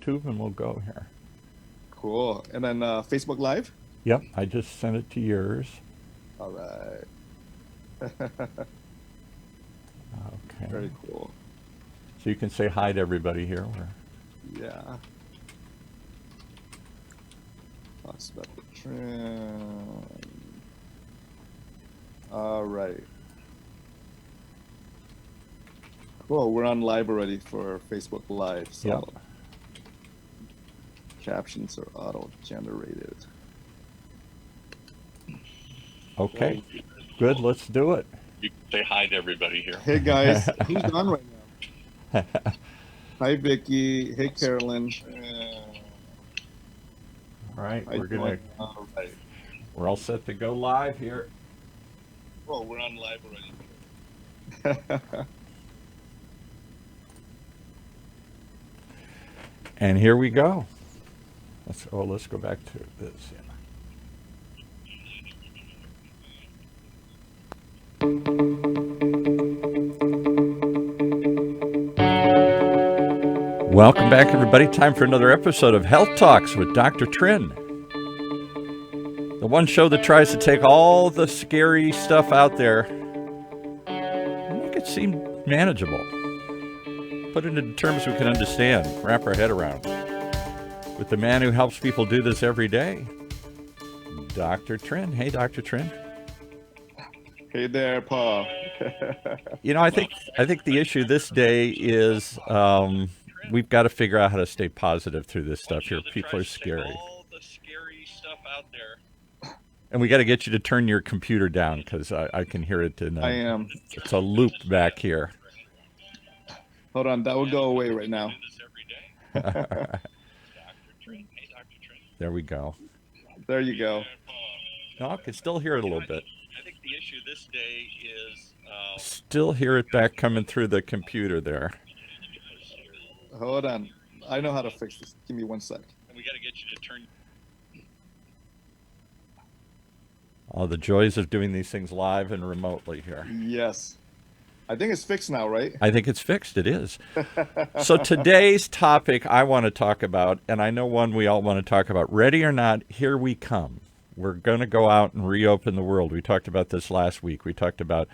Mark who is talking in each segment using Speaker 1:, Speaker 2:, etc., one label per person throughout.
Speaker 1: YouTube, and we'll go here.
Speaker 2: Cool. And then Facebook Live?
Speaker 1: Yep, I just sent it to yours.
Speaker 2: All right.
Speaker 1: Okay.
Speaker 2: Very cool.
Speaker 1: So you can say hi to everybody here.
Speaker 2: Yeah. Talks about the trend. All right. Cool. We're on live already for Facebook Live. So
Speaker 1: Yep.
Speaker 2: captions are auto-generated.
Speaker 1: Okay. Good. Let's do it.
Speaker 3: You can say hi to everybody here.
Speaker 2: Hey guys, who's on right now? Hi Vicky. Hey Carolyn.
Speaker 1: All right.
Speaker 2: Hi, Joanna. All right.
Speaker 1: We're all set to go live here.
Speaker 3: Oh, we're on live already.
Speaker 1: And here we go. Let's go back to this. Yeah. Welcome back, everybody. Time for another episode of Health Talks with Dr. Trinh. The one show that tries to take all the scary stuff out there and make it seem manageable. Put it into terms we can understand, wrap our head around. With the man who helps people do this every day, Dr. Trinh. Hey, Dr. Trinh.
Speaker 2: Hey there, Paul.
Speaker 1: You know, I think the issue this day is we've got to figure out how to stay positive through this stuff here. People are scary.
Speaker 3: All the scary stuff out there.
Speaker 1: And we got to get you to turn your computer down because I can hear it.
Speaker 2: I am.
Speaker 1: It's a loop back here.
Speaker 2: Hold on, that will go away right now.
Speaker 1: There we go.
Speaker 2: There you go.
Speaker 1: No, I can still hear it a little bit.
Speaker 3: I think the issue this day is
Speaker 1: Still hear it back coming through the computer there.
Speaker 2: Hold on. I know how to fix this. Give me 1 sec.
Speaker 3: and we got to get you to turn.
Speaker 1: Oh, the joys of doing these things live and remotely here.
Speaker 2: Yes. I think it's fixed now, right?
Speaker 1: I think it's fixed. It is. So today's topic I want to talk about, and I know one we all want to talk about, ready or not, here we come. We're going to go out and reopen the world. We talked about this last week. We talked about,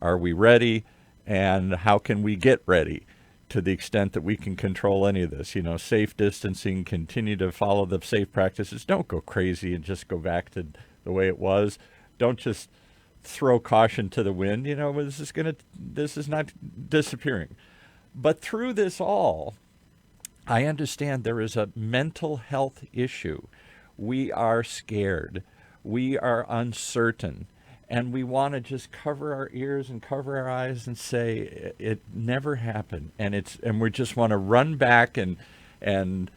Speaker 1: are we ready, and how can we get ready to the extent that we can control any of this? You know, safe distancing, continue to follow the safe practices. Don't go crazy and just go back to the way it was. Don't just throw caution to the wind. You know, this is not disappearing. But through this all, I understand there is a mental health issue. We are scared. We are uncertain. And we want to just cover our ears and cover our eyes and say it never happened. And we just want to run back and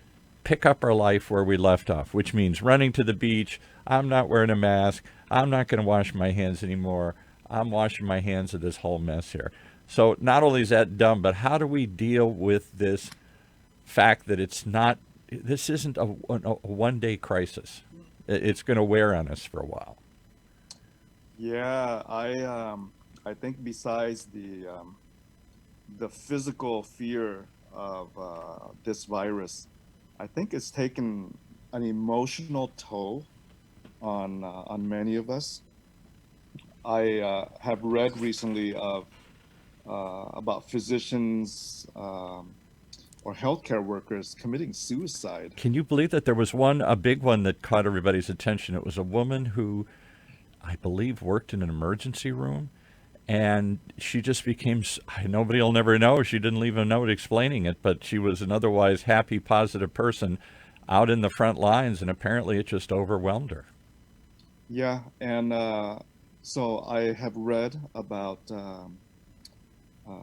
Speaker 1: pick up our life where we left off, which means running to the beach. I'm not wearing a mask. I'm not going to wash my hands anymore. I'm washing my hands of this whole mess here. So not only is that dumb, but how do we deal with this fact that this isn't a one-day crisis? It's going to wear on us for a while.
Speaker 2: Yeah, I think besides the physical fear of this virus, I think it's taken an emotional toll on many of us. I have read recently of about physicians or healthcare workers committing suicide.
Speaker 1: Can you believe that there was a big one that caught everybody's attention? It was a woman who, I believe, worked in an emergency room, and she just became, nobody will never know. She didn't leave a note explaining it, but she was an otherwise happy, positive person out in the front lines, and apparently it just overwhelmed her.
Speaker 2: Yeah, and so I have read about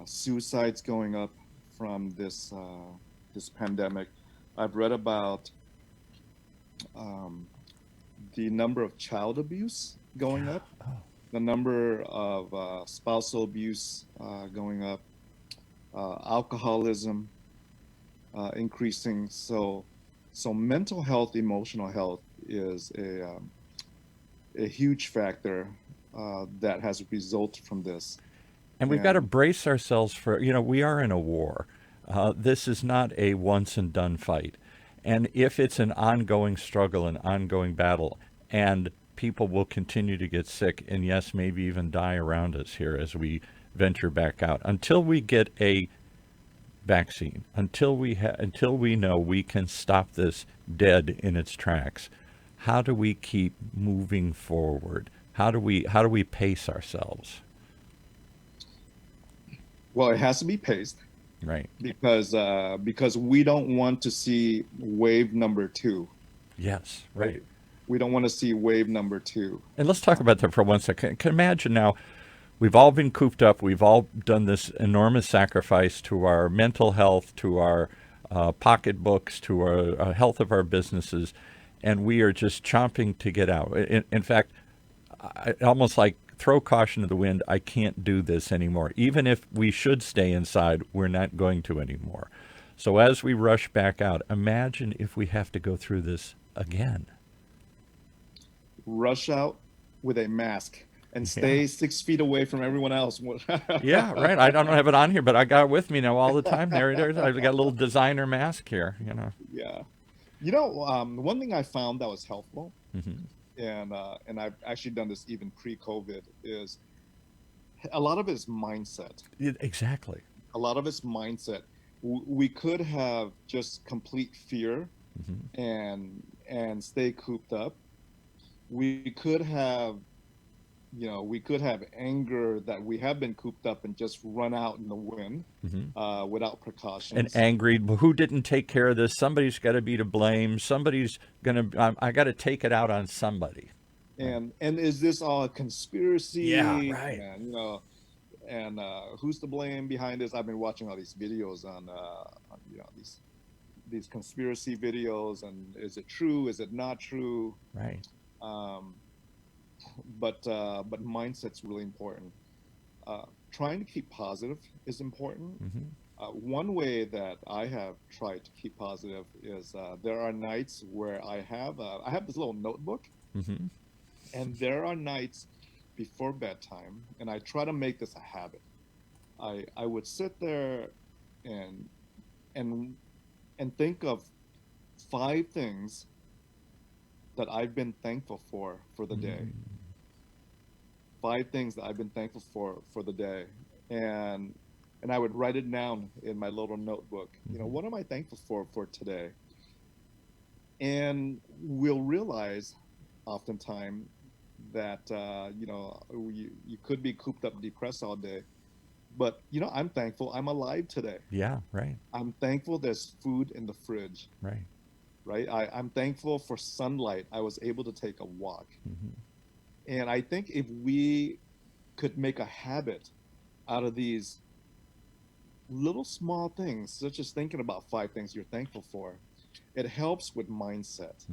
Speaker 2: suicides going up from this pandemic. I've read about the number of child abuse going up, the number of spousal abuse going up, alcoholism increasing. So mental health, emotional health is a huge factor that has resulted from this.
Speaker 1: And we've got to brace ourselves for, we are in a war. This is not a once and done fight. And if it's an ongoing struggle, an ongoing battle, and people will continue to get sick and, yes, maybe even die around us here as we venture back out, until we get a vaccine, until we know we can stop this dead in its tracks, how do we keep moving forward? How do we pace ourselves?
Speaker 2: Well, it has to be paced.
Speaker 1: Right.
Speaker 2: Because we don't want to see wave number 2.
Speaker 1: Yes. Right.
Speaker 2: We don't want to see wave number 2.
Speaker 1: And let's talk about that for 1 second. Can imagine now, we've all been cooped up. We've all done this enormous sacrifice to our mental health, to our pocketbooks, to our health of our businesses, and we are just chomping to get out. In fact, almost like throw caution to the wind. I can't do this anymore. Even if we should stay inside, we're not going to anymore. So as we rush back out, imagine if we have to go through this again.
Speaker 2: Rush out with a mask and stay 6 feet away from everyone else.
Speaker 1: Yeah, right. I don't have it on here, but I got it with me now all the time. There it is. I've got a little designer mask here, you know.
Speaker 2: Yeah. One thing I found that was helpful, and I've actually done this even pre-COVID, is a lot of it is mindset.
Speaker 1: Exactly.
Speaker 2: A lot of it's mindset. We could have just complete fear and stay cooped up. We could have anger that we have been cooped up and just run out in the wind without precautions.
Speaker 1: And angry, who didn't take care of this? Somebody's got to be to blame. Somebody's I got to take it out on somebody.
Speaker 2: And is this all a conspiracy?
Speaker 1: Yeah, right.
Speaker 2: And who's to blame behind this? I've been watching all these videos on these conspiracy videos, and is it true? Is it not true?
Speaker 1: Right.
Speaker 2: But mindset's really important. Trying to keep positive is important. One way that I have tried to keep positive is there are nights where I have this little notebook, and there are nights before bedtime, and I try to make this a habit. I would sit there and think of 5 things that I've been thankful for the day. 5 things that I've been thankful for the day, and I would write it down in my little notebook. What am I thankful for today? And we'll realize, oftentimes, that you could be cooped up, depressed all day, but I'm thankful I'm alive today.
Speaker 1: Yeah, right.
Speaker 2: I'm thankful there's food in the fridge.
Speaker 1: Right.
Speaker 2: Right. I'm thankful for sunlight. I was able to take a walk. And I think if we could make a habit out of these little small things, such as thinking about 5 things you're thankful for, it helps with mindset.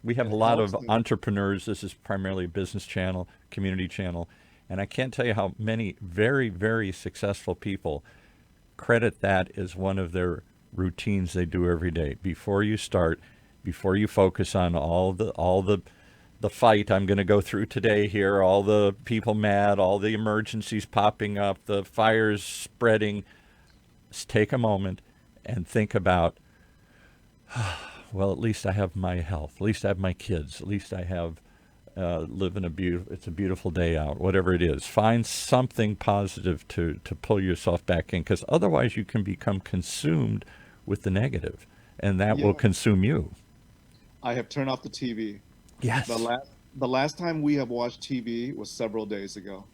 Speaker 1: We have a lot of entrepreneurs. This is primarily a business channel, community channel. And I can't tell you how many very, very successful people credit that as one of their routines they do every day. Before you start, before you focus on all the fight I'm going to go through today here, all the people mad, all the emergencies popping up, the fires spreading, just take a moment and think about, well, at least I have my health, at least I have my kids, at least I have it's a beautiful day out, whatever it is. Find something positive to pull yourself back in, because otherwise you can become consumed with the negative, and that will consume you.
Speaker 2: I have turned off the TV.
Speaker 1: Yes.
Speaker 2: The last time we have watched TV was several days ago.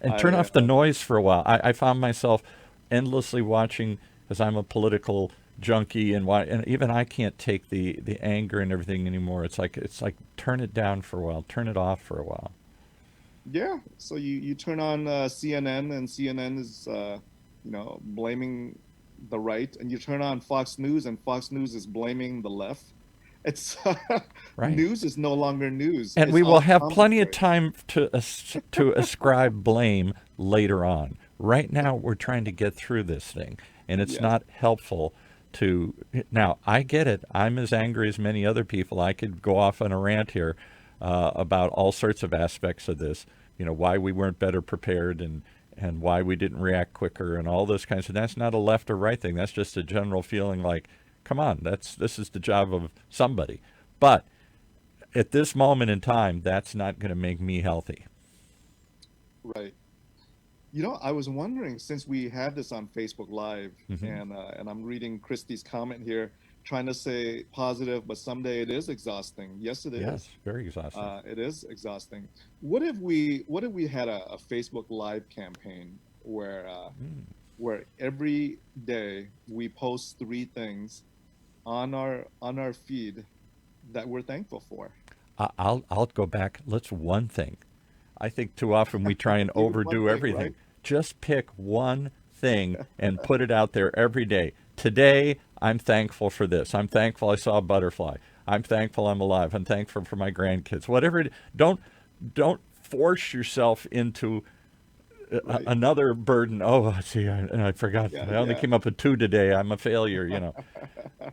Speaker 1: And turn off the noise for a while. I found myself endlessly watching, because I'm a political junkie, and even I can't take the anger and everything anymore. It's like turn it down for a while, turn it off for a while.
Speaker 2: Yeah. So you turn on CNN, and CNN is blaming the right, and you turn on Fox News, and Fox News is blaming the left. It's
Speaker 1: right.
Speaker 2: News is no longer news,
Speaker 1: and
Speaker 2: it's
Speaker 1: we will have plenty of
Speaker 2: commentary.
Speaker 1: time to ascribe blame later on. Right now, we're trying to get through this thing, and it's not helpful to. Now, I get it. I'm as angry as many other people. I could go off on a rant here about all sorts of aspects of this. Why we weren't better prepared, and why we didn't react quicker, and all those kinds of. That's not a left or right thing. That's just a general feeling like, Come on, this is the job of somebody. But at this moment in time, that's not going to make me healthy.
Speaker 2: Right. I was wondering, since we have this on Facebook Live,
Speaker 1: Hmm.
Speaker 2: and I'm reading Christy's comment here, trying to say positive, but someday it is exhausting. Yes, it
Speaker 1: Yes,
Speaker 2: is.
Speaker 1: very exhausting.
Speaker 2: It is exhausting. What if we had a Facebook Live campaign where every day we post three things on our feed that we're thankful for?
Speaker 1: I'll go back. Let's one thing. I think too often we try and
Speaker 2: Even one
Speaker 1: overdo
Speaker 2: thing, right?
Speaker 1: everything. Just pick one thing and put it out there every day. Today, I'm thankful for this. I'm thankful I saw a butterfly. I'm thankful I'm alive. I'm thankful for my grandkids. Whatever it, don't force yourself into
Speaker 2: Right.
Speaker 1: another burden. Oh, see, I forgot.
Speaker 2: Yeah,
Speaker 1: I only
Speaker 2: yeah.
Speaker 1: came up with two today. I'm a failure.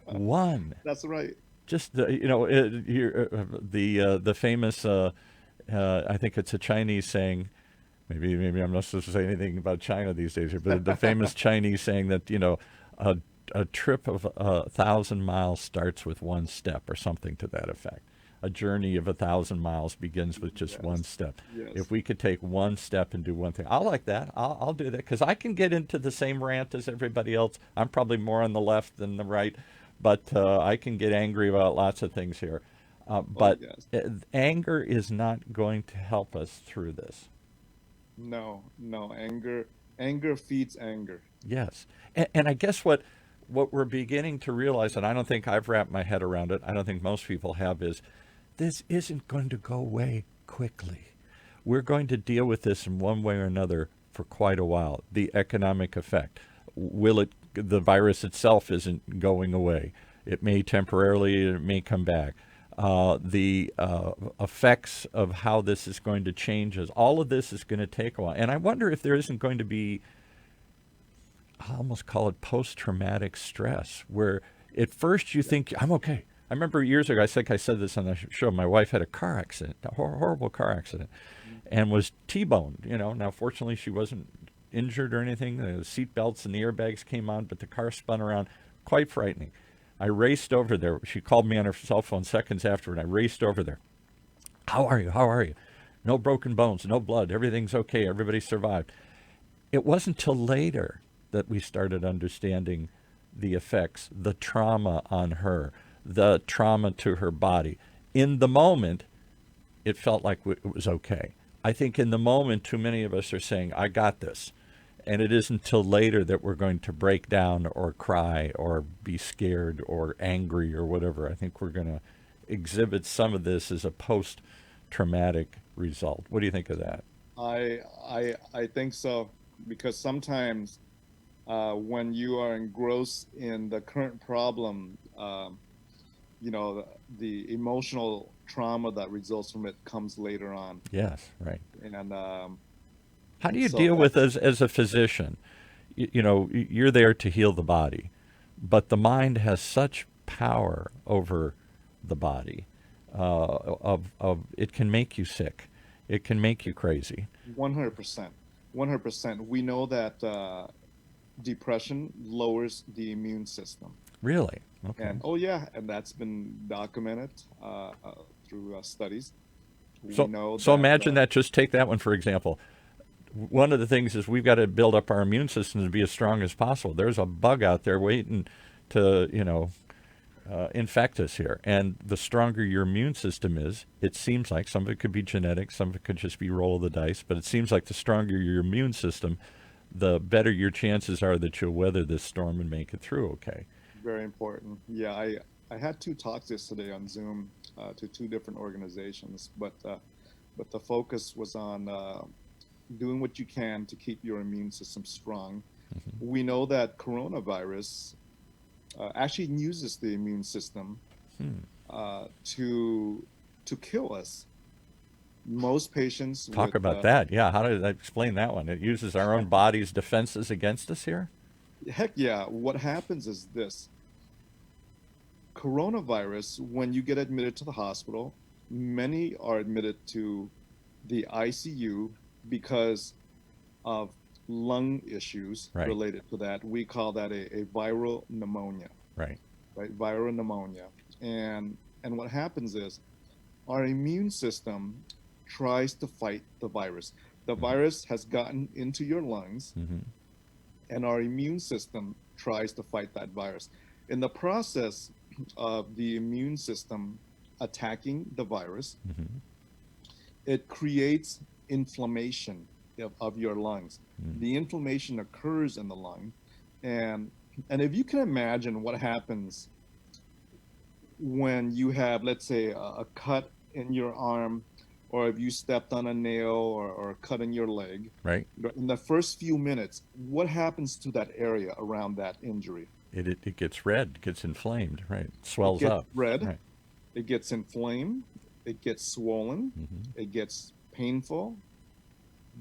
Speaker 1: One.
Speaker 2: That's right.
Speaker 1: Just the famous. I think it's a Chinese saying. Maybe I'm not supposed to say anything about China these days, but the famous Chinese saying that a a trip of 1,000 miles starts with one step, or something to that effect. A journey of 1,000 miles begins with just one
Speaker 2: Yes.
Speaker 1: step. If
Speaker 2: Yes.
Speaker 1: we could take one step and do one thing, I like that. I'll do that because I can get into the same rant as everybody else. I'm probably more on the left than the right, but I can get angry about lots of things here.
Speaker 2: Oh,
Speaker 1: But
Speaker 2: yes.
Speaker 1: anger is not going to help us through this.
Speaker 2: No, no. Anger feeds anger.
Speaker 1: Yes, and I guess what we're beginning to realize, and I don't think I've wrapped my head around it. I don't think most people have, is this isn't going to go away quickly. We're going to deal with this in one way or another for quite a while. The economic effect. Will it? The virus itself isn't going away. It may temporarily, it may come back. The effects of how this is going to change us. All of this is going to take a while. And I wonder if there isn't going to be, I almost call it post-traumatic stress, where at first you think, I'm okay. I remember years ago, I think I said this on the show, my wife had a car accident, a horrible car accident, and was T-boned. Now fortunately she wasn't injured or anything. The seat belts and the airbags came on, but the car spun around. Quite frightening. I raced over there. She called me on her cell phone seconds afterward. I raced over there. How are you? How are you? No broken bones, no blood. Everything's okay. Everybody survived. It wasn't till later that we started understanding the effects, the trauma on her, the trauma to her body. In the moment, it felt like it was okay. I think in the moment, too many of us are saying, I got this. And it isn't until later that we're going to break down or cry or be scared or angry or whatever. I think we're going to exhibit some of this as a post traumatic result. What do you think of that?
Speaker 2: I think so, because sometimes when you are engrossed in the current problem, the emotional trauma that results from it comes later on,
Speaker 1: Yes, right.
Speaker 2: and
Speaker 1: How do
Speaker 2: and
Speaker 1: you
Speaker 2: so
Speaker 1: deal with
Speaker 2: that's
Speaker 1: as a physician? You're there to heal the body, but the mind has such power over the body. Of it can make you sick, it can make you crazy.
Speaker 2: 100%. 100%. We know that depression lowers the immune system.
Speaker 1: Really? Okay.
Speaker 2: And oh, yeah, and that's been documented through studies. We
Speaker 1: So
Speaker 2: know
Speaker 1: so
Speaker 2: that,
Speaker 1: imagine that. Just take that one for example. One of the things is we've got to build up our immune system to be as strong as possible. There's a bug out there waiting to infect us here. And the stronger your immune system is, it seems like some of it could be genetic, some of it could just be roll of the dice, but it seems like the stronger your immune system, the better your chances are that you'll weather this storm and make it through okay.
Speaker 2: very important. Yeah, I had two talks yesterday on Zoom to two different organizations, but the focus was on doing what you can to keep your immune system strong. We know that coronavirus actually uses the immune system to kill us. Most patients
Speaker 1: Talk
Speaker 2: with
Speaker 1: about that. Yeah, how did I explain that one? It uses our own body's defenses against us here?
Speaker 2: heck yeah, what happens is this: coronavirus, when you get admitted to the hospital, many are admitted to the ICU because of lung issues
Speaker 1: Right,
Speaker 2: related to that. We call that a viral pneumonia.
Speaker 1: right.
Speaker 2: right? Viral pneumonia. And what happens is our immune system tries to fight the virus. The virus has gotten into your lungs,
Speaker 1: Mm-hmm.
Speaker 2: and our immune system tries to fight that virus. In the process of the immune system attacking the virus,
Speaker 1: Mm-hmm.
Speaker 2: it creates inflammation of your lungs.
Speaker 1: Mm-hmm.
Speaker 2: The inflammation occurs in the lung, and and if you can imagine what happens when you have, let's say, a cut in your arm, or if you stepped on a nail, or a cut in your leg,
Speaker 1: Right.
Speaker 2: in the first few minutes, what happens to that area around that injury?
Speaker 1: It gets red, gets inflamed, right?
Speaker 2: It
Speaker 1: Swells
Speaker 2: gets
Speaker 1: up,
Speaker 2: red,
Speaker 1: right?
Speaker 2: it gets inflamed, it gets swollen,
Speaker 1: Mm-hmm.
Speaker 2: it gets painful.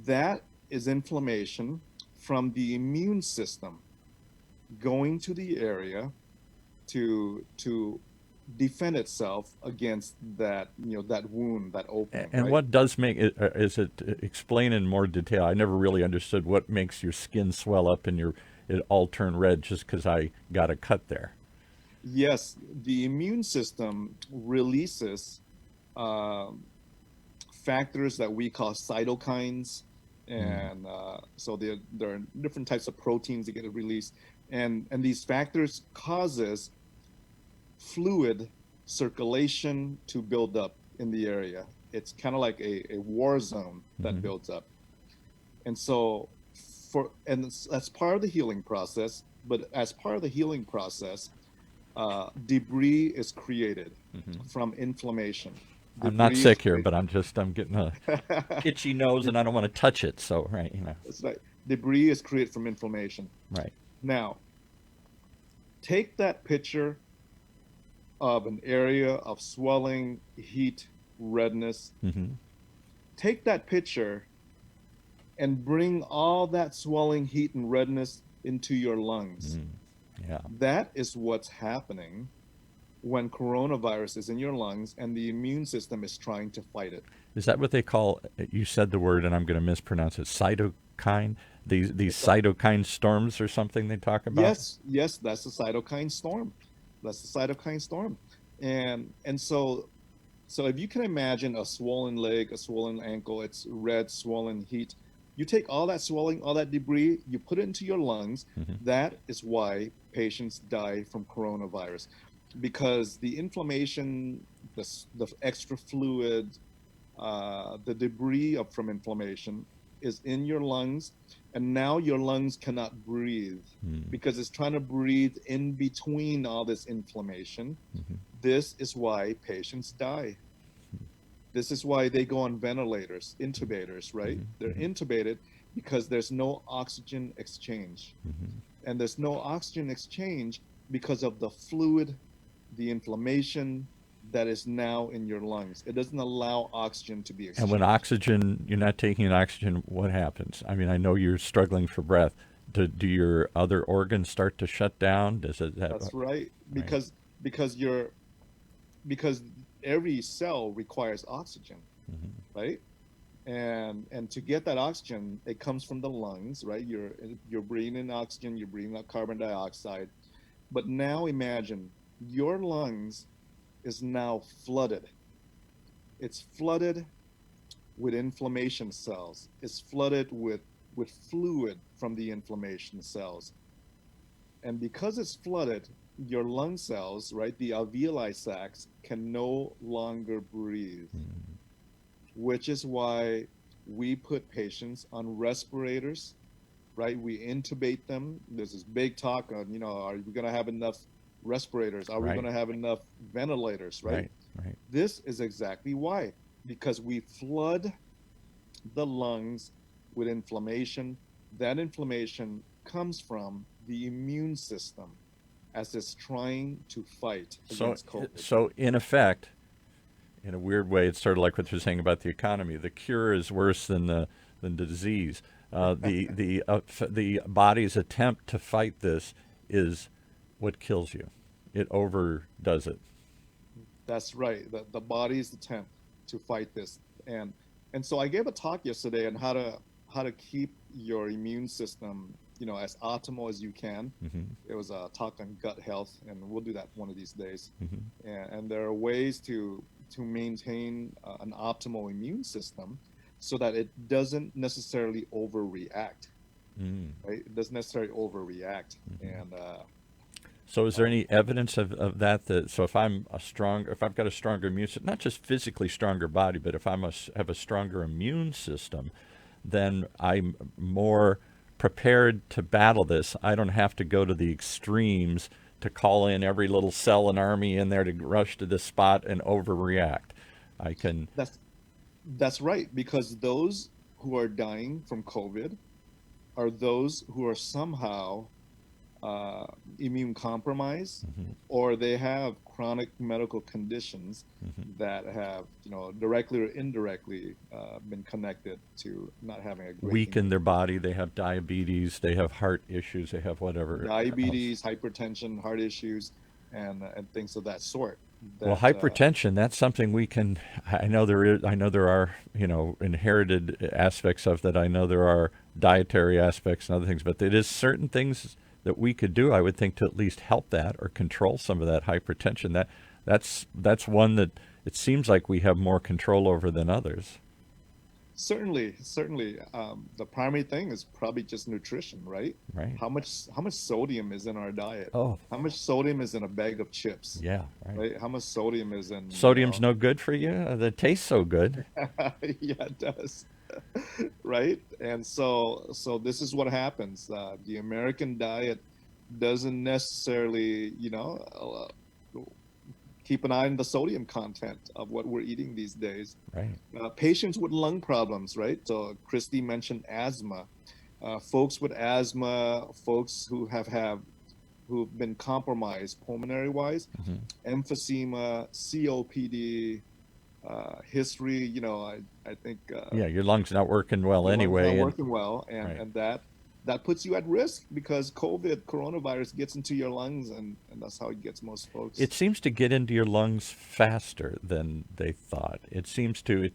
Speaker 2: That is inflammation from the immune system going to the area to defend itself against that, that wound, that opening,
Speaker 1: And
Speaker 2: right?
Speaker 1: what does make it, is it, explain in more detail? I never really understood what makes your skin swell up and it all turn red just because I got a cut there.
Speaker 2: Yes, the immune system releases um, factors that we call cytokines,
Speaker 1: Mm.
Speaker 2: and so there are different types of proteins that get released, and these factors causes fluid circulation to build up in the area. It's kind of like a war zone that
Speaker 1: Mm-hmm.
Speaker 2: builds up. And so that's part of the healing process. But as part of the healing process, debris is created
Speaker 1: Mm-hmm.
Speaker 2: from inflammation.
Speaker 1: I'm not
Speaker 2: Debris is
Speaker 1: sick here,
Speaker 2: created.
Speaker 1: but I'm getting a itchy nose and I don't want to touch it. So, right,
Speaker 2: It's like debris is created from inflammation.
Speaker 1: right.
Speaker 2: Now, take that picture of an area of swelling, heat, redness.
Speaker 1: Mm-hmm.
Speaker 2: Take that picture and bring all that swelling, heat, and redness into your lungs.
Speaker 1: Mm. Yeah.
Speaker 2: That is what's happening when coronavirus is in your lungs and the immune system is trying to fight it.
Speaker 1: Is that what they call? You said the word, and I'm going to mispronounce it. Cytokine. These
Speaker 2: It's like,
Speaker 1: cytokine storms or something they talk about.
Speaker 2: yes, yes, that's the cytokine storm. That's the cytokine storm. And so if you can imagine a swollen leg, a swollen ankle, it's red, swollen, heat. You take all that swelling, all that debris, you put it into your lungs.
Speaker 1: Mm-hmm.
Speaker 2: That is why patients die from coronavirus, because the inflammation, the extra fluid, the debris from inflammation is in your lungs, and now your lungs cannot breathe
Speaker 1: Mm-hmm.
Speaker 2: because it's trying to breathe in between all this inflammation.
Speaker 1: Mm-hmm.
Speaker 2: This is why patients die. This is why they go on ventilators, intubators, right? They're
Speaker 1: Mm-hmm.
Speaker 2: intubated because there's no oxygen exchange.
Speaker 1: Mm-hmm.
Speaker 2: And there's no oxygen exchange because of the fluid, the inflammation that is now in your lungs. It doesn't allow oxygen to be
Speaker 1: And when
Speaker 2: exchanged.
Speaker 1: you're not taking oxygen, what happens? I mean, I know you're struggling for breath. Do your other organs start to shut down? Does it that
Speaker 2: That's right.
Speaker 1: right?
Speaker 2: Because you're because every cell requires oxygen,
Speaker 1: Mm-hmm.
Speaker 2: right? And to get that oxygen, it comes from the lungs, right? You're breathing in oxygen, you're breathing out carbon dioxide. But now imagine your lungs is now flooded. It's flooded with inflammation cells. It's flooded with fluid from the inflammation cells. And because it's flooded, your lung cells, right, the alveoli sacs, can no longer breathe,
Speaker 1: Mm-hmm.
Speaker 2: which is why we put patients on respirators, right? We intubate them. There's this big talk on, are we going to have enough respirators? Are we going
Speaker 1: Right.
Speaker 2: to have enough ventilators, right?
Speaker 1: Right. Right.
Speaker 2: This is exactly why, because we flood the lungs with inflammation. That inflammation comes from the immune system as it's trying to fight
Speaker 1: So
Speaker 2: against COVID.
Speaker 1: so in effect, in a weird way, it's sort of like what you're saying about the economy. The cure is worse than the disease. The body's attempt to fight this is what kills you. It overdoes it.
Speaker 2: That's right. The body's attempt to fight this. And and so I gave a talk yesterday on how to keep your immune system as optimal as you can.
Speaker 1: Mm-hmm.
Speaker 2: It was a talk on gut health, and we'll do that one of these days.
Speaker 1: Mm-hmm.
Speaker 2: And there are ways to maintain an optimal immune system so that it doesn't necessarily overreact,
Speaker 1: Mm-hmm.
Speaker 2: right? It doesn't necessarily overreact.
Speaker 1: Mm-hmm.
Speaker 2: And
Speaker 1: So is there any evidence of that, so if if I've got a stronger immune system, not just physically stronger body, but if have a stronger immune system, then I'm more prepared to battle this. I don't have to go to the extremes to call in every little cell and army in there to rush to this spot and overreact. I can.
Speaker 2: that's right, because those who are dying from COVID are those who are somehow uh, immune compromised,
Speaker 1: Mm-hmm.
Speaker 2: or they have chronic medical conditions
Speaker 1: Mm-hmm.
Speaker 2: that have, directly or indirectly been connected to not having a great
Speaker 1: Weaken
Speaker 2: immune.
Speaker 1: their body. They have diabetes. They have heart issues. They have whatever else.
Speaker 2: Diabetes, hypertension, heart issues, and things of that sort.
Speaker 1: Well,
Speaker 2: That
Speaker 1: hypertension, that's something we can, I know there are, inherited aspects of that. I know there are dietary aspects and other things, but it is certain things that we could do, I would think, to at least help that or control some of that hypertension. That's one that it seems like we have more control over than others.
Speaker 2: certainly, the primary thing is probably just nutrition, right?
Speaker 1: Right.
Speaker 2: How much sodium is in our diet?
Speaker 1: Oh,
Speaker 2: How much sodium is in a bag of chips?
Speaker 1: yeah, right.
Speaker 2: Right? How much sodium is in,
Speaker 1: Sodium's no good for you? That tastes so good.
Speaker 2: yeah, it does. Right? And so this is what happens. The American diet doesn't necessarily, keep an eye on the sodium content of what we're eating these days.
Speaker 1: Right.
Speaker 2: Patients with lung problems, right? So Christy mentioned asthma. Folks with asthma, folks who've been compromised pulmonary wise,
Speaker 1: Mm-hmm.
Speaker 2: emphysema, COPD, history. I think
Speaker 1: Yeah, your lungs not working well
Speaker 2: your lungs not
Speaker 1: anyway.
Speaker 2: working well, and
Speaker 1: Right.
Speaker 2: and that puts you at risk because coronavirus gets into your lungs, and that's how it gets most folks.
Speaker 1: It seems to get into your lungs faster than they thought. It seems to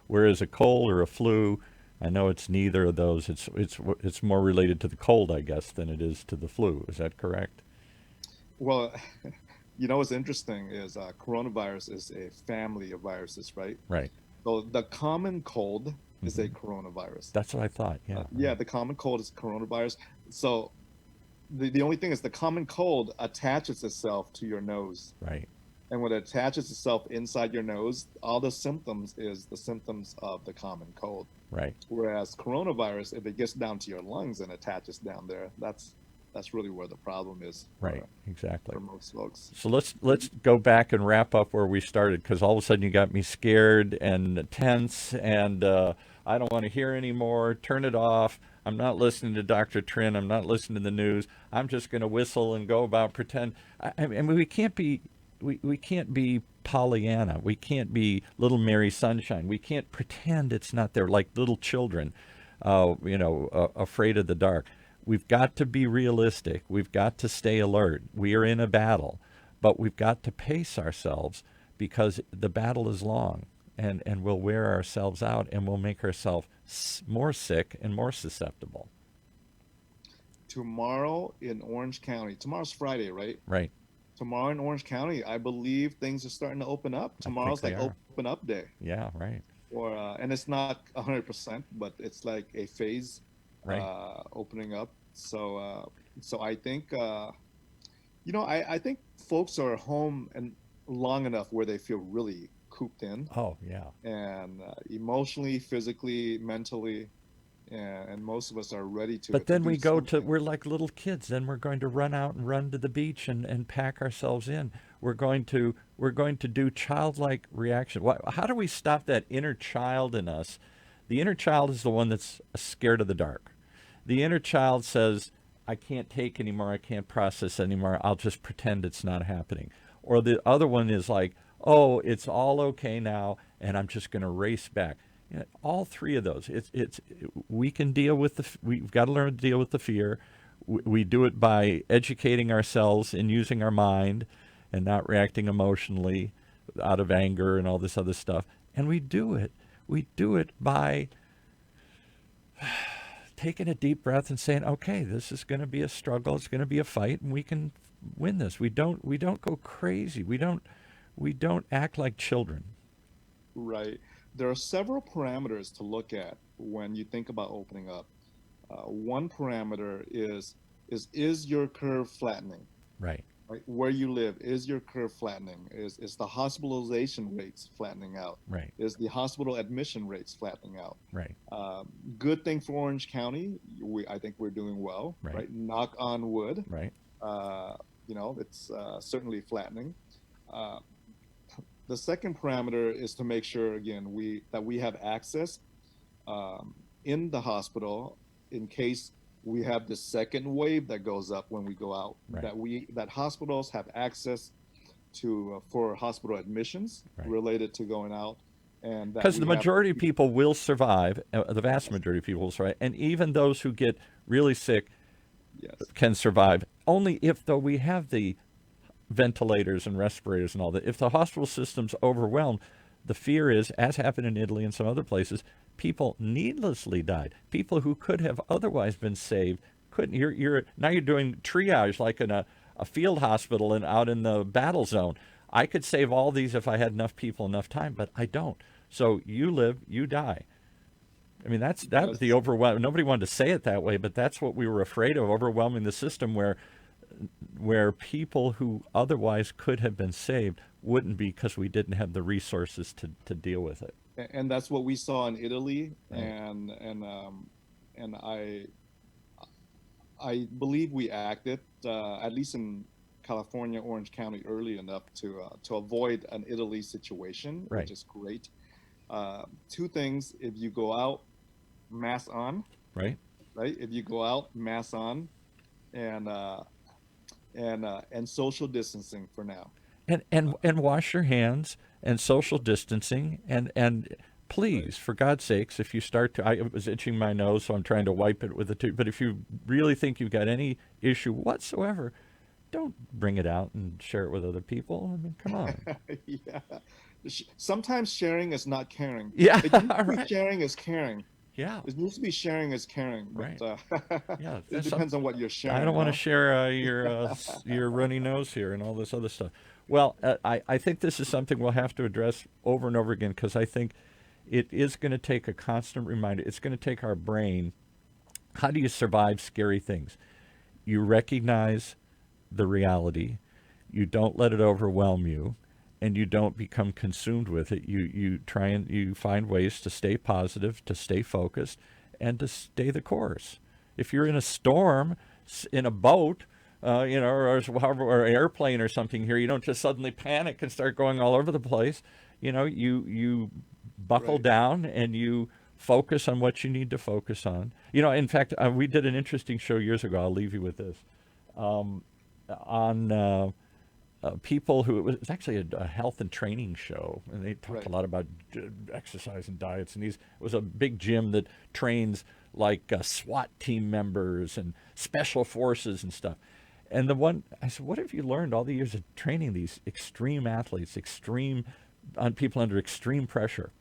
Speaker 1: whereas a cold or a flu, I know it's neither of those. It's more related to the cold, I guess, than it is to the flu. Is that correct?
Speaker 2: Well, what's interesting is coronavirus is a family of viruses, right?
Speaker 1: Right.
Speaker 2: So the common cold is a
Speaker 1: Hmm.
Speaker 2: coronavirus.
Speaker 1: That's what I thought. Yeah.
Speaker 2: Yeah, the common cold is coronavirus. So the only thing is the common cold attaches itself to your nose.
Speaker 1: Right.
Speaker 2: And when it attaches itself inside your nose, all the symptoms is the symptoms of the common cold.
Speaker 1: Right.
Speaker 2: Whereas coronavirus, if it gets down to your lungs and attaches down there, that's really where the problem is.
Speaker 1: Right. Exactly.
Speaker 2: For most folks.
Speaker 1: So let's go back and wrap up where we started, because all of a sudden you got me scared and tense, and I don't want to hear anymore. Turn it off. I'm not listening to Dr. Trin. I'm not listening to the news. I'm just going to whistle and go about pretend. I mean, we can't be we can't be Pollyanna. We can't be Little Mary Sunshine. We can't pretend it's not there like little children, afraid of the dark. We've got to be realistic. We've got to stay alert. We are in a battle, but we've got to pace ourselves because the battle is long, and we'll wear ourselves out, and we'll make ourselves more sick and more susceptible.
Speaker 2: Tomorrow in Orange County, tomorrow's Friday, right?
Speaker 1: Right.
Speaker 2: Tomorrow in Orange County, I believe things are starting to open up. Tomorrow's
Speaker 1: they
Speaker 2: like
Speaker 1: are.
Speaker 2: open up day,
Speaker 1: Yeah, right.
Speaker 2: or and it's not 100%, but it's like a phase
Speaker 1: Right.
Speaker 2: opening up. So I think I think folks are home and long enough where they feel really cooped in,
Speaker 1: Oh, yeah.
Speaker 2: and emotionally, physically, mentally, and most of us are ready to.
Speaker 1: But then
Speaker 2: do
Speaker 1: we go to,
Speaker 2: something.
Speaker 1: we're like little kids. Then we're going to run out and run to the beach and pack ourselves in. We're going to do childlike reaction. How do we stop that inner child in us? The inner child is the one that's scared of the dark. The inner child says, I can't take anymore. I can't process anymore. I'll just pretend it's not happening. Or the other one is like, oh, it's all okay now, and I'm just going to race back. All three of those. We can deal with we've got to learn to deal with the fear. We do it by educating ourselves and using our mind and not reacting emotionally out of anger and all this other stuff. And we do it by taking a deep breath and saying, okay, this is going to be a struggle. It's going to be a fight, and we can win this. We don't go crazy. We don't act like children.
Speaker 2: Right. There are several parameters to look at when you think about opening up. One parameter is your curve flattening?
Speaker 1: Right.
Speaker 2: Right. Where you live, is your curve flattening? Is the hospitalization rates flattening out?
Speaker 1: Right.
Speaker 2: Is the hospital admission rates flattening out?
Speaker 1: Right.
Speaker 2: Good thing for Orange County, I think we're doing well.
Speaker 1: Right.
Speaker 2: Knock on wood.
Speaker 1: Right.
Speaker 2: It's certainly flattening. The second parameter is to make sure, again, that we have access in the hospital in case we have the second wave that goes up when we go out.
Speaker 1: Right.
Speaker 2: That hospitals have access to for hospital admissions related to going out, and
Speaker 1: because the majority of people will survive. The vast majority of people will survive, and even those who get really sick can survive. Only if, though, we have the ventilators and respirators and all that. If the hospital system's overwhelmed, the fear is, as happened in Italy and some other places, people needlessly died. People who could have otherwise been saved couldn't. Now you're doing triage like in a field hospital and out in the battle zone. I could save all these if I had enough people, enough time, but I don't. So you live, you die. I mean, that was the overwhelm. Nobody wanted to say it that way, but that's what we were afraid of, overwhelming the system where people who otherwise could have been saved wouldn't be because we didn't have the resources to deal with it.
Speaker 2: And that's what we saw in Italy,
Speaker 1: Right.
Speaker 2: and I believe we acted at least in California, Orange County, early enough to avoid an Italy situation,
Speaker 1: Right.
Speaker 2: which is great. Two things: if you go out, mask on.
Speaker 1: Right.
Speaker 2: If you go out, mask on, and social distancing for now.
Speaker 1: And wash your hands and social distancing and please, for God's sakes, if you start to, I was itching my nose, so I'm trying to wipe it with a tube. But if you really think you've got any issue whatsoever, don't bring it out and share it with other people. I mean, come on.
Speaker 2: Yeah. Sometimes sharing is not caring.
Speaker 1: Yeah,
Speaker 2: It needs to be
Speaker 1: right.
Speaker 2: sharing is caring.
Speaker 1: Yeah.
Speaker 2: It needs to be sharing is caring. But,
Speaker 1: Yeah,
Speaker 2: it depends on what you're sharing.
Speaker 1: I don't want to share your runny nose here and all this other stuff. Well, I think this is something we'll have to address over and over again, because I think it is going to take a constant reminder. It's going to take our brain. How do you survive scary things? You recognize the reality. You don't let it overwhelm you, and you don't become consumed with it. You try and you find ways to stay positive, to stay focused, and to stay the course. If you're in a storm, in a boat, or an airplane or something here, you don't just suddenly panic and start going all over the place. You buckle down and you focus on what you need to focus on. In fact, we did an interesting show years ago. I'll leave you with this. On people who, it was actually a health and training show, and they talked a lot about exercise and diets. And it was a big gym that trains like SWAT team members and special forces and stuff. And I said, what have you learned all the years of training these extreme athletes, on people under extreme pressure?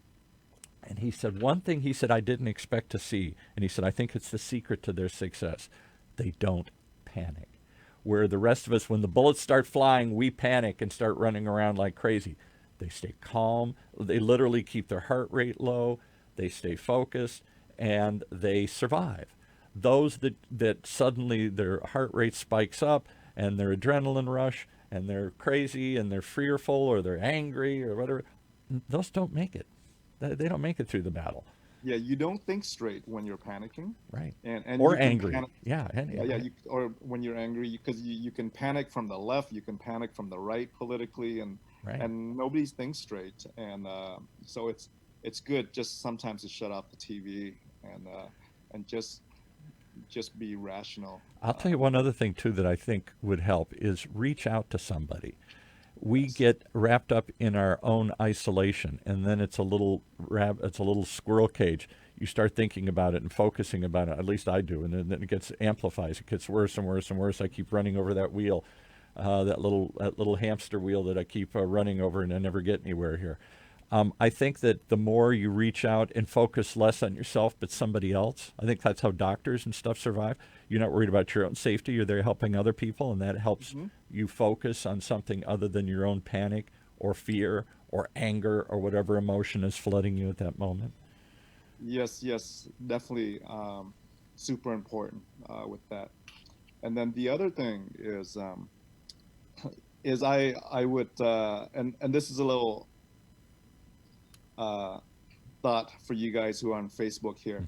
Speaker 1: And he said, one thing I didn't expect to see, and he said, I think it's the secret to their success. They don't panic. Where the rest of us, when the bullets start flying, we panic and start running around like crazy. They stay calm. They literally keep their heart rate low. They stay focused, and they survive. Those that suddenly their heart rate spikes up and their adrenaline rush and they're crazy and they're fearful or they're angry or whatever, those don't make it. They don't make it through the battle.
Speaker 2: Yeah, you don't think straight when you're panicking.
Speaker 1: Right.
Speaker 2: And
Speaker 1: or
Speaker 2: you can
Speaker 1: angry.
Speaker 2: panic.
Speaker 1: Yeah.
Speaker 2: Or when you're angry, because you can panic from the left, you can panic from the right politically, and nobody thinks straight. And so it's good just sometimes to shut off the TV and just be rational.
Speaker 1: I'll tell you one other thing too that I think would help is reach out to somebody. We get wrapped up in our own isolation, and then it's a little squirrel cage. You start thinking about it and focusing about it. At least I do, and then it amplifies. It gets worse and worse and worse. I keep running over that wheel, that little hamster wheel that I keep running over, and I never get anywhere here. I think that the more you reach out and focus less on yourself but somebody else, I think that's how doctors and stuff survive. You're not worried about your own safety. You're there helping other people, and that helps you focus on something other than your own panic or fear or anger or whatever emotion is flooding you at that moment.
Speaker 2: Yes, yes, definitely super important with that. And then the other thing is I would and this is a little uh, thought for you guys who are on Facebook here.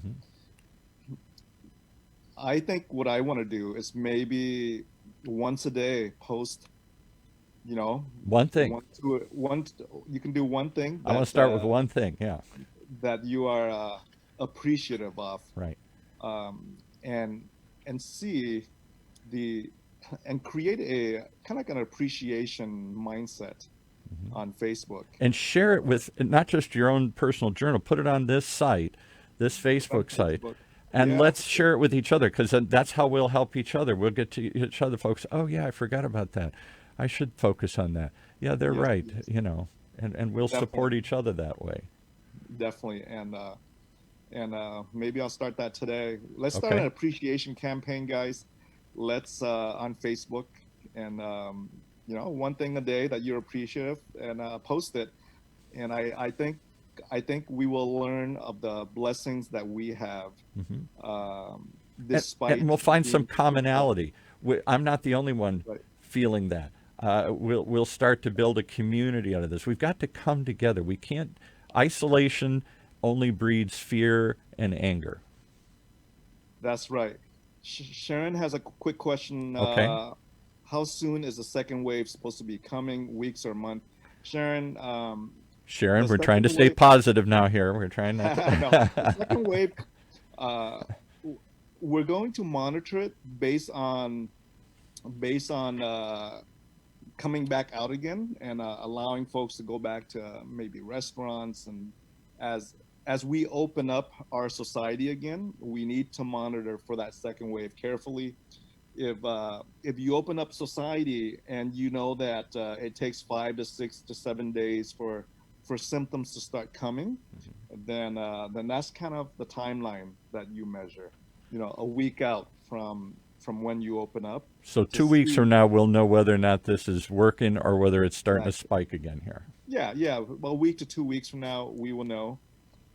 Speaker 2: I think what I want to do is maybe once a day post, you know,
Speaker 1: One thing.
Speaker 2: one you can do one thing
Speaker 1: I want to start with one thing. Yeah.
Speaker 2: that you are appreciative of,
Speaker 1: Right.
Speaker 2: and see the and create a kind of like an appreciation mindset on Facebook.
Speaker 1: And share it with not just your own personal journal. Put it on this site, this Facebook site,
Speaker 2: Facebook.
Speaker 1: and
Speaker 2: Yeah.
Speaker 1: let's share it with each other, because that's how we'll help each other. We'll get to each other, folks. Oh, yeah, I forgot about that. I should focus on that. Yeah, they're
Speaker 2: Yes,
Speaker 1: right,
Speaker 2: yes.
Speaker 1: and we'll support each other that way.
Speaker 2: Definitely, and maybe I'll start that today. Let's start
Speaker 1: Okay.
Speaker 2: an appreciation campaign, guys. Let's on Facebook, and one thing a day that you're appreciative, and post it. And I think we will learn of the blessings that we have, despite
Speaker 1: And we'll find some
Speaker 2: being
Speaker 1: commonality. I'm not the only one
Speaker 2: right.
Speaker 1: feeling that. We'll start to build a community out of this. We've got to come together. We can't. Isolation only breeds fear and anger.
Speaker 2: That's right. Sharon has a quick question.
Speaker 1: Okay.
Speaker 2: How soon is the second wave supposed to be coming? Weeks or month? Sharon,
Speaker 1: Sharon,
Speaker 2: the
Speaker 1: we're trying to
Speaker 2: second
Speaker 1: stay
Speaker 2: wave.
Speaker 1: positive now here. We're trying not
Speaker 2: No,
Speaker 1: to.
Speaker 2: the second wave. Uh, we're going to monitor it based on coming back out again, and allowing folks to go back to maybe restaurants, and as we open up our society again, we need to monitor for that second wave carefully. If you open up society and you know that it takes 5 to 6 to 7 days for symptoms to start coming, then that's kind of the timeline that you measure. A week out from when you open up.
Speaker 1: So
Speaker 2: to
Speaker 1: 2 weeks
Speaker 2: see-
Speaker 1: from now, we'll know whether or not this is working or whether it's starting to
Speaker 2: Exactly.
Speaker 1: spike again here.
Speaker 2: Yeah. Well, a week to 2 weeks from now, we will know.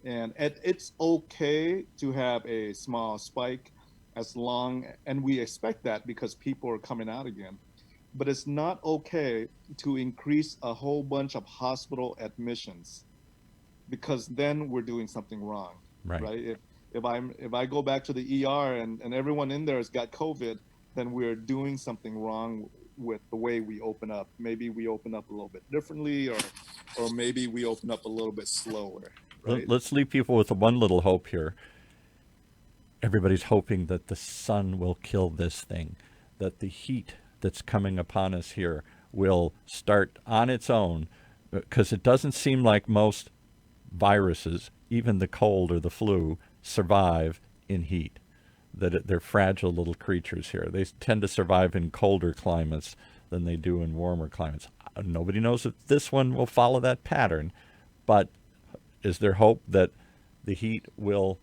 Speaker 2: And it's okay to have a small spike, and we expect that because people are coming out again. But it's not okay to increase a whole bunch of hospital admissions, because then we're doing something wrong,
Speaker 1: Right.
Speaker 2: If I go back to the ER and everyone in there has got COVID, then we're doing something wrong with the way we open up. Maybe we open up a little bit differently, or maybe we open up a little bit slower. Right?
Speaker 1: Let's leave people with one little hope here. Everybody's hoping that the sun will kill this thing, that the heat that's coming upon us here will start on its own, because it doesn't seem like most viruses, even the cold or the flu, survive in heat. They're fragile little creatures here. They tend to survive in colder climates than they do in warmer climates. Nobody knows if this one will follow that pattern, but is there hope that the heat will,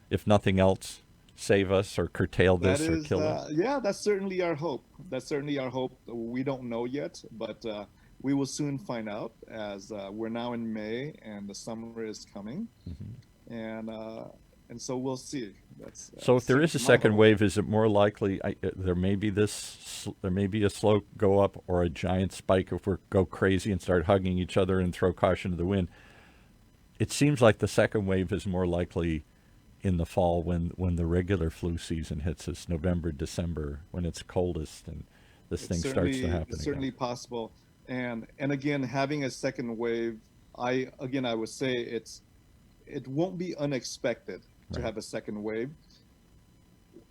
Speaker 1: if nothing else, save us or curtail this or kill us?
Speaker 2: Yeah, that's certainly our hope. That's certainly our hope. We don't know yet, but we will soon find out, as we're now in May and the summer is coming, and so we'll see.
Speaker 1: So if there is a
Speaker 2: my
Speaker 1: second
Speaker 2: hope.
Speaker 1: wave, is it more likely there may be a slow go up or a giant spike if we go crazy and start hugging each other and throw caution to the wind? It seems like the second wave is more likely in the fall, when the regular flu season hits us, November, December, when it's coldest and this thing starts to happen
Speaker 2: It's certainly
Speaker 1: again.
Speaker 2: possible. And again, having a second wave, I would say it won't be unexpected to
Speaker 1: Right.
Speaker 2: have a second wave.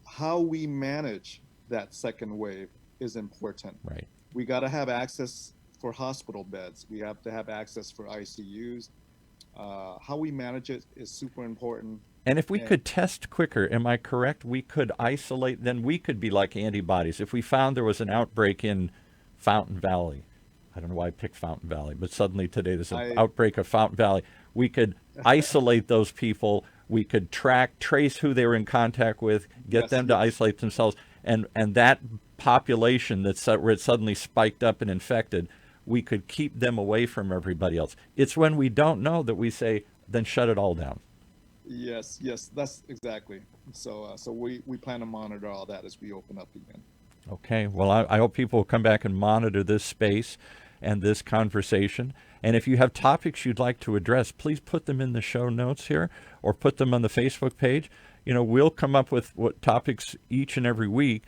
Speaker 2: How we manage that second wave is important.
Speaker 1: Right.
Speaker 2: We got to have access for hospital beds. We have to have access for ICUs. How we manage it is super important.
Speaker 1: And if we
Speaker 2: And
Speaker 1: could test quicker, am I correct? We could isolate, then we could be like antibodies. If we found there was an outbreak in Fountain Valley, I don't know why I picked Fountain Valley, but suddenly today there's an
Speaker 2: I-
Speaker 1: outbreak of Fountain Valley. We could isolate those people. We could trace who they were in contact with, get
Speaker 2: Yes,
Speaker 1: them to
Speaker 2: yes.
Speaker 1: isolate themselves, and that population where it suddenly spiked up and infected, we could keep them away from everybody else. It's when we don't know that we say, then shut it all down.
Speaker 2: Yes, that's exactly. So we plan to monitor all that as we open up again.
Speaker 1: Okay, well, I hope people will come back and monitor this space and this conversation. And if you have topics you'd like to address, please put them in the show notes here or put them on the Facebook page. We'll come up with what topics each and every week.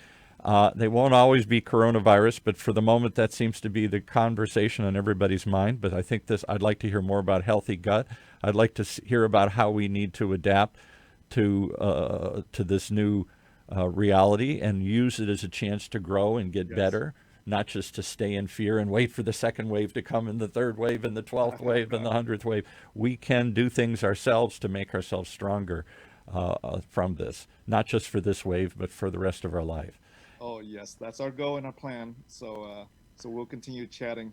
Speaker 1: They won't always be coronavirus, but for the moment, that seems to be the conversation on everybody's mind. But I think I'd like to hear more about healthy gut. I'd like to hear about how we need to adapt to this new reality and use it as a chance to grow and get better, not just to stay in fear and wait for the second wave to come and the third wave and the 12th wave and the 100th wave. We can do things ourselves to make ourselves stronger from this, not just for this wave, but for the rest of our life.
Speaker 2: Oh yes, that's our goal and our plan. So we'll continue chatting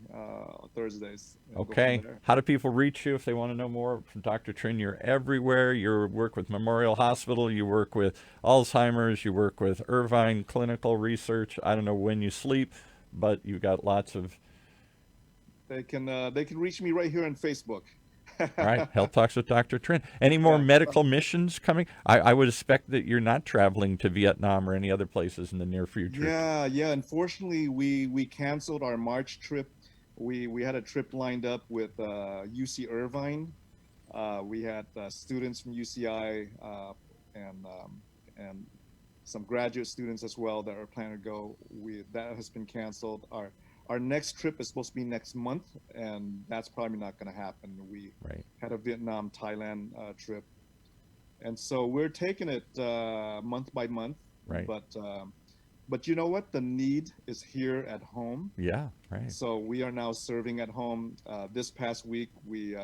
Speaker 2: Thursdays. and go from
Speaker 1: Okay.
Speaker 2: there.
Speaker 1: How do people reach you if they want to know more from Dr. Trinh? You're everywhere. You work with Memorial Hospital. You work with Alzheimer's. You work with Irvine Clinical Research. I don't know when you sleep, but you've got lots of.
Speaker 2: They can reach me right here on Facebook.
Speaker 1: All right. Health Talks with Dr. Trinh. Any more
Speaker 2: Yeah.
Speaker 1: medical missions coming? I would expect that you're not traveling to Vietnam or any other places in the near future.
Speaker 2: Yeah. Unfortunately, we canceled our March trip. We had a trip lined up with UC Irvine. We had students from UCI and some graduate students as well that are planning to go. That has been canceled. Our next trip is supposed to be next month, and that's probably not going to happen. We
Speaker 1: Right.
Speaker 2: had a Vietnam, Thailand trip, and so we're taking it month by month.
Speaker 1: Right.
Speaker 2: But you know what? The need is here at home.
Speaker 1: Yeah. Right.
Speaker 2: So we are now serving at home. This past week, we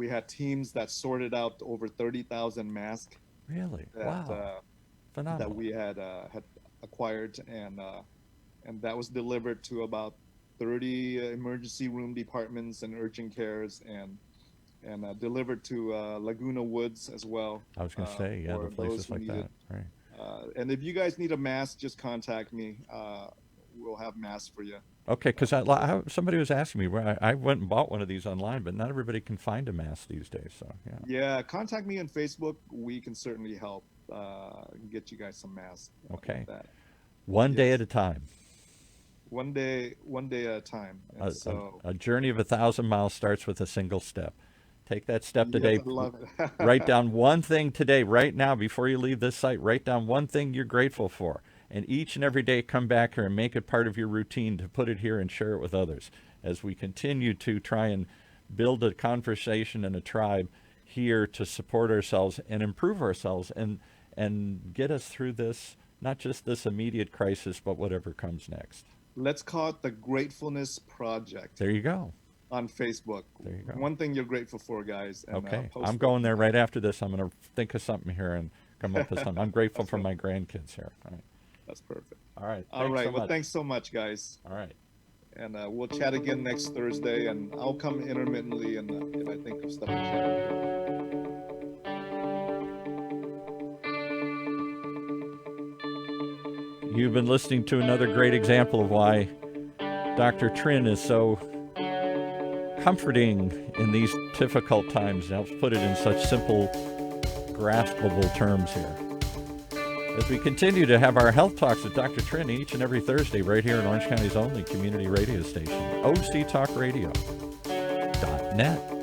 Speaker 2: had teams that sorted out over 30,000 masks
Speaker 1: Really?
Speaker 2: that
Speaker 1: Wow. Phenomenal.
Speaker 2: that we had acquired, and that was delivered to about 30 emergency room departments and urgent cares, and delivered to Laguna Woods as well.
Speaker 1: I was going to say, yeah,
Speaker 2: for
Speaker 1: the places
Speaker 2: those who
Speaker 1: like
Speaker 2: need
Speaker 1: that.
Speaker 2: it.
Speaker 1: Right.
Speaker 2: And if you guys need a mask, just contact me. We'll have masks for you.
Speaker 1: Okay, because somebody was asking me, I went and bought one of these online, but not everybody can find a mask these days. So, yeah.
Speaker 2: Yeah, contact me on Facebook. We can certainly help get you guys some masks.
Speaker 1: Okay.
Speaker 2: Like that.
Speaker 1: One day
Speaker 2: Yes.
Speaker 1: at a time.
Speaker 2: One day at a time. And so,
Speaker 1: A journey of 1,000 miles starts with a single step. Take that step today.
Speaker 2: yes, I love it.
Speaker 1: Write down one thing today, right now, before you leave this site. Write down one thing you're grateful for. And each and every day, come back here and make it part of your routine to put it here and share it with others as we continue to try and build a conversation and a tribe here to support ourselves and improve ourselves and get us through this, not just this immediate crisis, but whatever comes next.
Speaker 2: Let's call it the Gratefulness Project
Speaker 1: There you go.
Speaker 2: on Facebook.
Speaker 1: There you go.
Speaker 2: One thing you're grateful for, guys. And,
Speaker 1: Okay.
Speaker 2: post
Speaker 1: I'm
Speaker 2: it.
Speaker 1: going there right after this. I'm going to think of something here and come up with something. I'm grateful for my grandkids here. All right.
Speaker 2: That's perfect.
Speaker 1: All right.
Speaker 2: All
Speaker 1: Thanks
Speaker 2: right.
Speaker 1: so
Speaker 2: Well,
Speaker 1: much.
Speaker 2: thanks so much, guys.
Speaker 1: All right.
Speaker 2: And we'll chat again next Thursday, and I'll come intermittently and if I think of stuff to chat.
Speaker 1: You've been listening to another great example of why Dr. Trinh is so comforting in these difficult times and helps put it in such simple, graspable terms here. As we continue to have our health talks with Dr. Trinh each and every Thursday right here in Orange County's only community radio station, OCTalkRadio.net.